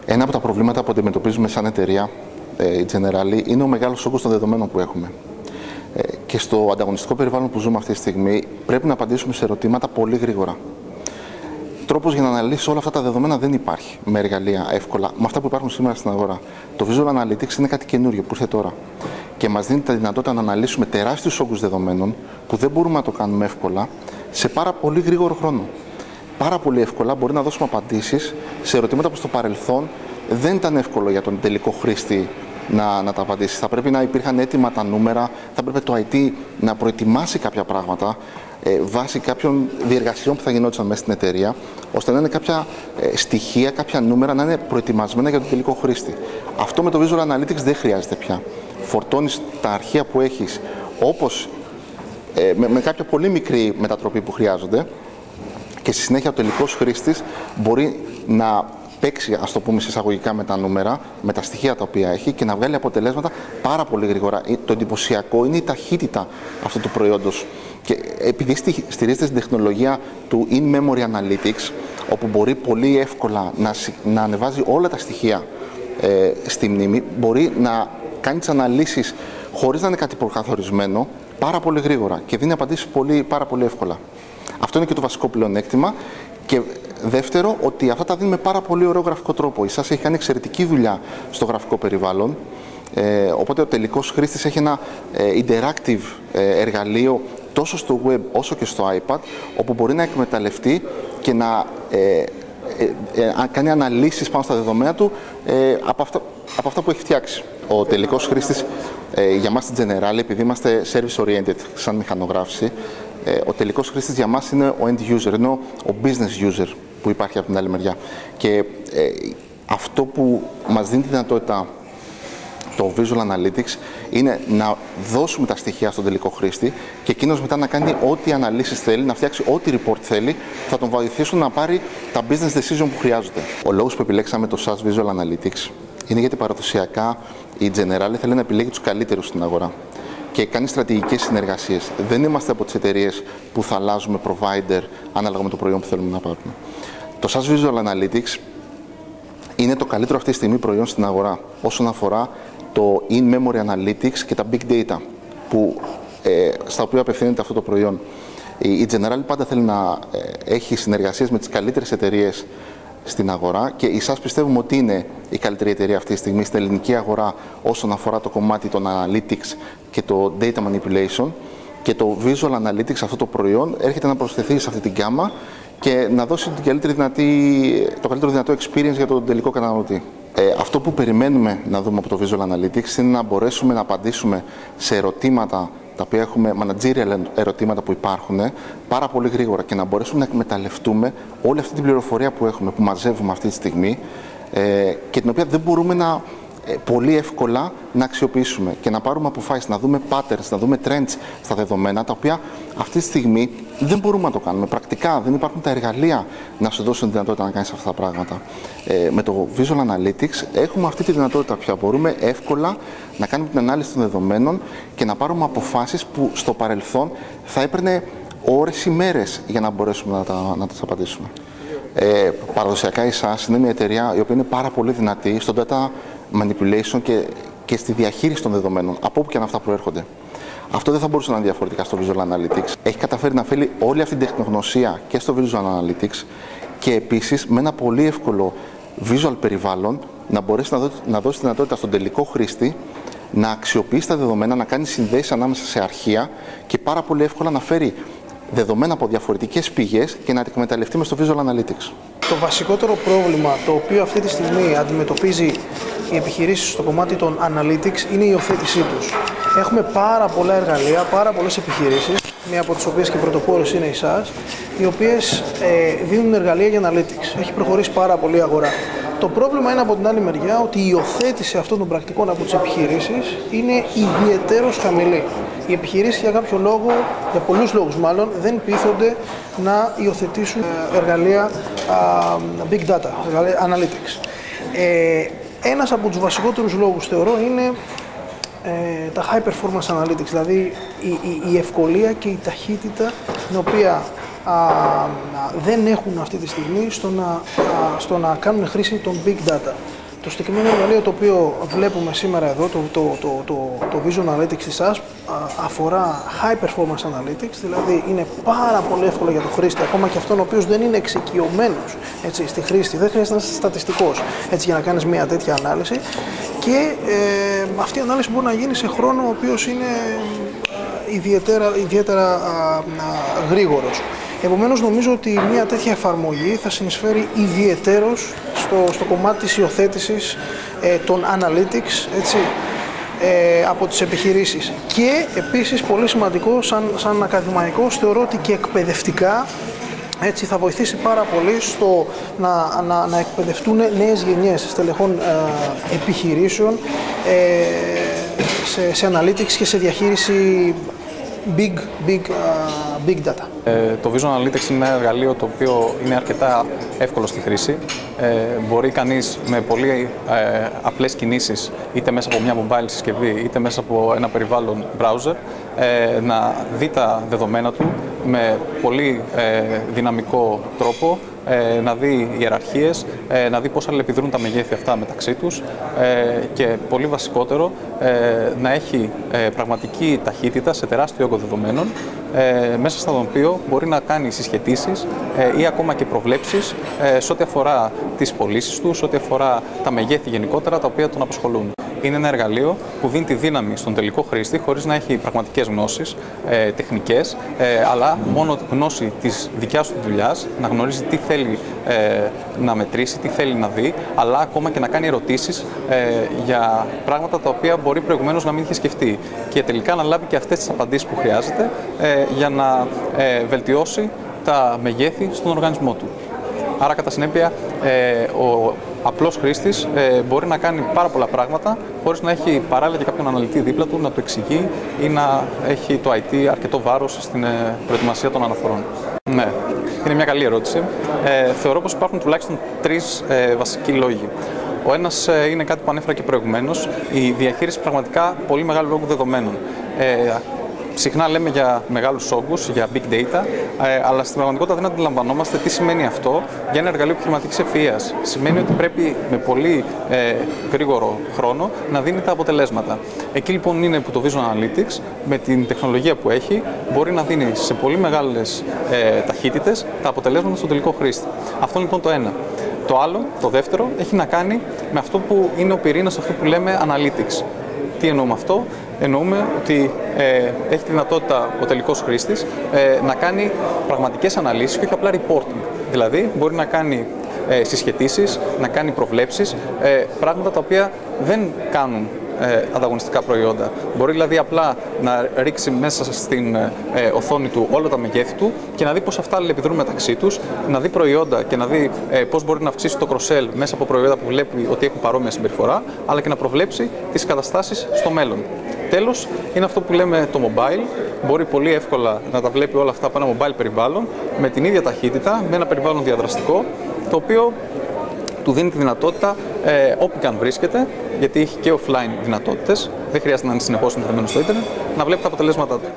Ένα από τα προβλήματα που αντιμετωπίζουμε σαν εταιρεία, η Generali, είναι ο μεγάλος όγκος των δεδομένων που έχουμε. Και στο ανταγωνιστικό περιβάλλον που ζούμε αυτή τη στιγμή, πρέπει να απαντήσουμε σε ερωτήματα πολύ γρήγορα. Τρόπος για να αναλύσει όλα αυτά τα δεδομένα δεν υπάρχει με εργαλεία εύκολα, με αυτά που υπάρχουν σήμερα στην αγορά. Το Visual Analytics είναι κάτι καινούριο που ήρθε τώρα και μας δίνει τη δυνατότητα να αναλύσουμε τεράστιους όγκους δεδομένων που δεν μπορούμε να το κάνουμε εύκολα σε πάρα πολύ γρήγορο χρόνο. Πάρα πολύ εύκολα μπορεί να δώσουμε απαντήσεις σε ερωτήματα που στο παρελθόν δεν ήταν εύκολο για τον τελικό χρήστη να τα απαντήσει. Θα πρέπει να υπήρχαν έτοιμα τα νούμερα, θα πρέπει το IT να προετοιμάσει κάποια πράγματα βάσει κάποιων διεργασιών που θα γινόντουσαν μέσα στην εταιρεία, ώστε να είναι κάποια στοιχεία, κάποια νούμερα να είναι προετοιμασμένα για τον τελικό χρήστη. Αυτό με το Visual Analytics δεν χρειάζεται πια. Φορτώνεις τα αρχεία που έχεις όπως με κάποια πολύ μικρή μετατροπή που χρειάζονται και στη συνέχεια ο τελικός χρήστης μπορεί να παίξει, ας το πούμε εισαγωγικά, με τα νούμερα, με τα στοιχεία τα οποία έχει και να βγάλει αποτελέσματα πάρα πολύ γρήγορα. Το εντυπωσιακό είναι η ταχύτητα αυτού του προϊόντος. Και επειδή στηρίζεται στην τεχνολογία του In-Memory Analytics, όπου μπορεί πολύ εύκολα να ανεβάζει όλα τα στοιχεία στη μνήμη, μπορεί να κάνει τις αναλύσεις χωρίς να είναι κάτι προκαθορισμένο, πάρα πολύ γρήγορα και δίνει απαντήσεις πάρα πολύ εύκολα. Αυτό είναι και το βασικό πλεονέκτημα. Και δεύτερο, ότι αυτά τα δίνει με πάρα πολύ ωραίο γραφικό τρόπο. Η SAS έχει κάνει εξαιρετική δουλειά στο γραφικό περιβάλλον. Οπότε ο τελικός χρήστης έχει ένα interactive εργαλείο τόσο στο web όσο και στο iPad, όπου μπορεί να εκμεταλλευτεί και να κάνει αναλύσεις πάνω στα δεδομένα του από αυτά που έχει φτιάξει. Ο τελικός χρήστης για μας στην Generali, επειδή είμαστε service oriented σαν μηχανογράφηση, ο τελικός χρήστης για μας είναι ο end user, ενώ ο business user που υπάρχει από την άλλη μεριά. Και αυτό που μας δίνει τη δυνατότητα το Visual Analytics είναι να δώσουμε τα στοιχεία στον τελικό χρήστη και εκείνος μετά να κάνει ό,τι αναλύσεις θέλει, να φτιάξει ό,τι report θέλει, θα τον βοηθήσουν να πάρει τα business decision που χρειάζονται. Ο λόγος που επιλέξαμε το SAS Visual Analytics είναι γιατί παραδοσιακά η Generali θέλει να επιλέγει τους καλύτερους στην αγορά και κάνει στρατηγικές συνεργασίες. Δεν είμαστε από τις εταιρείες που θα αλλάζουμε provider ανάλογα με το προϊόν που θέλουμε να πάρουμε. Το SAS Visual Analytics είναι το καλύτερο αυτή τη στιγμή προϊόν στην αγορά όσον αφορά το In-Memory Analytics και τα Big Data στα οποία απευθύνεται αυτό το προϊόν. Η Generali πάντα θέλει να έχει συνεργασίες με τις καλύτερες εταιρείες στην αγορά και η SAS πιστεύουμε ότι είναι η καλύτερη εταιρεία αυτή τη στιγμή στην ελληνική αγορά όσον αφορά το κομμάτι των Analytics και το Data Manipulation, και το Visual Analytics, αυτό το προϊόν, έρχεται να προσθεθεί σε αυτή την γκάμα και να δώσει το καλύτερο δυνατό experience για τον τελικό καταναλωτή. Αυτό που περιμένουμε να δούμε από το Visual Analytics είναι να μπορέσουμε να απαντήσουμε σε ερωτήματα τα οποία έχουμε, managerial ερωτήματα που υπάρχουν, πάρα πολύ γρήγορα και να μπορέσουμε να εκμεταλλευτούμε όλη αυτή την πληροφορία που έχουμε, που μαζεύουμε αυτή τη στιγμή και την οποία δεν μπορούμε πολύ εύκολα να αξιοποιήσουμε και να πάρουμε αποφάσεις, να δούμε patterns, να δούμε trends στα δεδομένα, τα οποία αυτή τη στιγμή δεν μπορούμε να το κάνουμε. Πρακτικά δεν υπάρχουν τα εργαλεία να σου δώσουν τη δυνατότητα να κάνεις αυτά τα πράγματα. Με το Visual Analytics έχουμε αυτή τη δυνατότητα πια. Μπορούμε εύκολα να κάνουμε την ανάλυση των δεδομένων και να πάρουμε αποφάσεις που στο παρελθόν θα έπαιρνε ώρες ή μέρες για να μπορέσουμε να τις απαντήσουμε. Παραδοσιακά η SAS είναι μια εταιρεία η οποία είναι πάρα πολύ δυνατή στο data manipulation και στη διαχείριση των δεδομένων, από όπου και αν αυτά προέρχονται. Αυτό δεν θα μπορούσε να είναι διαφορετικά στο Visual Analytics. Έχει καταφέρει να φέρει όλη αυτή την τεχνογνωσία και στο Visual Analytics και επίσης με ένα πολύ εύκολο visual περιβάλλον να μπορέσει να δώσει τη δυνατότητα στον τελικό χρήστη να αξιοποιήσει τα δεδομένα, να κάνει συνδέσεις ανάμεσα σε αρχεία και πάρα πολύ εύκολα να φέρει δεδομένα από διαφορετικές πηγές και να τα εκμεταλλευτεί μες στο Visual Analytics. Το βασικότερο πρόβλημα το οποίο αυτή τη στιγμή αντιμετωπίζει οι επιχειρήσεις στο κομμάτι των Analytics είναι η υιοθέτησή τους. Έχουμε πάρα πολλά εργαλεία, πάρα πολλές επιχειρήσεις, μία από τις οποίες και πρωτοπόρες είναι η SAS, οι οποίες δίνουν εργαλεία για Analytics. Έχει προχωρήσει πάρα πολύ η αγορά. Το πρόβλημα είναι από την άλλη μεριά ότι η υιοθέτηση αυτών των πρακτικών από τις επιχειρήσεις είναι ιδιαιτέρως χαμηλή. Οι επιχειρήσεις για κάποιο λόγο, για πολλούς λόγους μάλλον, δεν πείθονται να υιοθετήσουν εργαλεία Big Data, εργαλεία Analytics. Ένας από τους βασικότερους λόγους θεωρώ είναι τα High Performance Analytics, δηλαδή η ευκολία και η ταχύτητα την οποία δεν έχουν αυτή τη στιγμή στο να κάνουν χρήση των Big Data. Το συγκεκριμένο εργαλείο το οποίο βλέπουμε σήμερα εδώ, το Vision Analytics της SAS, αφορά High Performance Analytics, δηλαδή είναι πάρα πολύ εύκολο για τον χρήστη, ακόμα και αυτόν ο οποίος δεν είναι εξοικειωμένος στη χρήση, δεν χρειάζεται να είσαι στατιστικός για να κάνεις μια τέτοια ανάλυση, και αυτή η ανάλυση μπορεί να γίνει σε χρόνο ο οποίος είναι ιδιαίτερα γρήγορος. Επομένως, νομίζω ότι μια τέτοια εφαρμογή θα συνεισφέρει ιδιαιτέρως στο κομμάτι της υιοθέτησης των analytics, από τις επιχειρήσεις. Και επίσης, πολύ σημαντικό, σαν ακαδημαϊκός, θεωρώ ότι και εκπαιδευτικά θα βοηθήσει πάρα πολύ στο να εκπαιδευτούν νέες γενιές στελεχών επιχειρήσεων σε analytics και σε διαχείριση big data. Το Vision Analytics είναι ένα εργαλείο το οποίο είναι αρκετά εύκολο στη χρήση. Μπορεί κανείς με πολύ απλές κινήσεις, είτε μέσα από μια mobile συσκευή, είτε μέσα από ένα περιβάλλον browser, να δει τα δεδομένα του με πολύ δυναμικό τρόπο, να δει ιεραρχίες, να δει πώς αλληλεπιδρούν τα μεγέθη αυτά μεταξύ τους, και πολύ βασικότερο, να έχει πραγματική ταχύτητα σε τεράστιο όγκο δεδομένων, μέσα στον οποίο μπορεί να κάνει συσχετήσεις ή ακόμα και προβλέψεις σε ό,τι αφορά τις πωλήσεις του, σε ό,τι αφορά τα μεγέθη γενικότερα τα οποία τον απασχολούν. Είναι ένα εργαλείο που δίνει τη δύναμη στον τελικό χρήστη χωρίς να έχει πραγματικές γνώσεις, τεχνικές, αλλά μόνο γνώση της δικιάς του δουλειάς, να γνωρίζει τι θέλει να μετρήσει, τι θέλει να δει, αλλά ακόμα και να κάνει ερωτήσεις για πράγματα τα οποία μπορεί προηγουμένως να μην είχε σκεφτεί, και τελικά να λάβει και αυτές τις απαντήσεις που χρειάζεται για να βελτιώσει τα μεγέθη στον οργανισμό του. Άρα, κατά συνέπεια, ο απλός χρήστης μπορεί να κάνει πάρα πολλά πράγματα χωρίς να έχει παράλληλα και κάποιον αναλυτή δίπλα του να του εξηγεί ή να έχει το IT αρκετό βάρος στην προετοιμασία των αναφορών. Ναι, είναι μια καλή ερώτηση. Θεωρώ πως υπάρχουν τουλάχιστον τρεις βασικοί λόγοι. Ο ένας είναι κάτι που ανέφερα και προηγουμένως, η διαχείριση πραγματικά πολύ μεγάλου λόγου δεδομένων. Συχνά λέμε για μεγάλους όγκους, για big data, αλλά στην πραγματικότητα δεν αντιλαμβανόμαστε τι σημαίνει αυτό για ένα εργαλείο επιχειρηματικής ευφυΐας. Σημαίνει ότι πρέπει με πολύ γρήγορο χρόνο να δίνει τα αποτελέσματα. Εκεί λοιπόν είναι που το Vision Analytics, με την τεχνολογία που έχει, μπορεί να δίνει σε πολύ μεγάλες ταχύτητες τα αποτελέσματα στον τελικό χρήστη. Αυτό είναι λοιπόν το ένα. Το άλλο, το δεύτερο, έχει να κάνει με αυτό που είναι ο πυρήνας, αυτό που λέμε analytics. Τι εννοούμε αυτό? Εννοούμε ότι έχει τη δυνατότητα ο τελικός χρήστης να κάνει πραγματικές αναλύσεις και όχι απλά reporting. Δηλαδή, μπορεί να κάνει συσχετήσεις, να κάνει προβλέψεις, πράγματα τα οποία δεν κάνουν ανταγωνιστικά προϊόντα. Μπορεί δηλαδή απλά να ρίξει μέσα στην οθόνη του όλα τα μεγέθη του και να δει πώς αυτά αλληλεπιδρούν μεταξύ τους, να δει προϊόντα και να δει πώς μπορεί να αυξήσει το cross-sell μέσα από προϊόντα που βλέπει ότι έχουν παρόμοια συμπεριφορά, αλλά και να προβλέψει τις καταστάσεις στο μέλλον. Τέλος, είναι αυτό που λέμε το mobile. Μπορεί πολύ εύκολα να τα βλέπει όλα αυτά από ένα mobile περιβάλλον, με την ίδια ταχύτητα, με ένα περιβάλλον διαδραστικό, το οποίο του δίνει τη δυνατότητα, όπου και αν βρίσκεται, γιατί έχει και offline δυνατότητες, δεν χρειάζεται να είναι συνεχώς συνδεδεμένο στο ίντερνετ, να βλέπει τα αποτελέσματά του.